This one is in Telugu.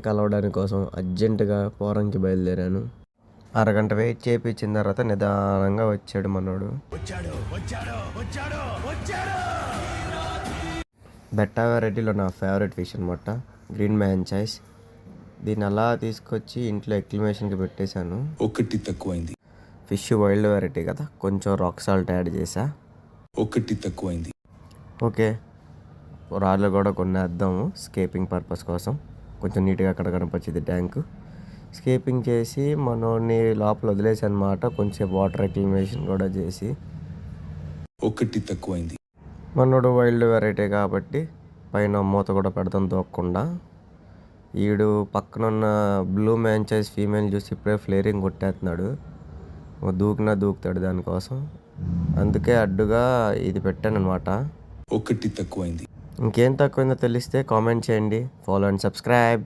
కలవడానికి కోసం అర్జెంటుగా ఫారెన్‌కి బయలుదేరాను. అరగంట వెయిట్ చేపించిన తర్వాత నిదానంగా వచ్చాడు మనోడు. బెట్టా వెరైటీలో నా ఫేవరెట్ ఫిష్ అనమాట, గ్రీన్ మ్యాంచైస్. దీన్ని అలా తీసుకొచ్చి ఇంట్లో ఎక్లిమేషన్కి పెట్టేశాను. ఒకటి తక్కువైంది. ఫిష్ వైల్డ్ వెరైటీ కదా, కొంచెం రాక్ సాల్ట్ యాడ్ చేసా. ఒకటి తక్కువైంది. ఓకే, రాళ్ళు కూడా కొన్ని వేద్దాము స్కేపింగ్ పర్పస్ కోసం. కొంచెం నీట్గా అక్కడ కనపచ్చింది ట్యాంకు. స్కేపింగ్ చేసి మనోడిని లోపల వదిలేసి అనమాట. కొంచెం వాటర్ ఎక్లిమేషన్ కూడా చేసి. ఒకటి తక్కువైంది. మనోడు వైల్డ్ వెరైటీ కాబట్టి పైన మూత కూడా పెడతాం తోక్కుండా. ఈడు పక్కనున్న బ్లూ మ్యాంచైస్ ఫీమేల్ చూసి ఇప్పుడే ఫ్లేరింగ్ కొట్టేస్తున్నాడు. దూకినా దూకుతాడు దానికోసం, అందుకే అడ్డుగా ఇది పెట్టాను అనమాట. ఒకటి తక్కువైంది. ఇంకేం తక్కువైందో తెలిస్తే కామెంట్ చేయండి. Follow and subscribe.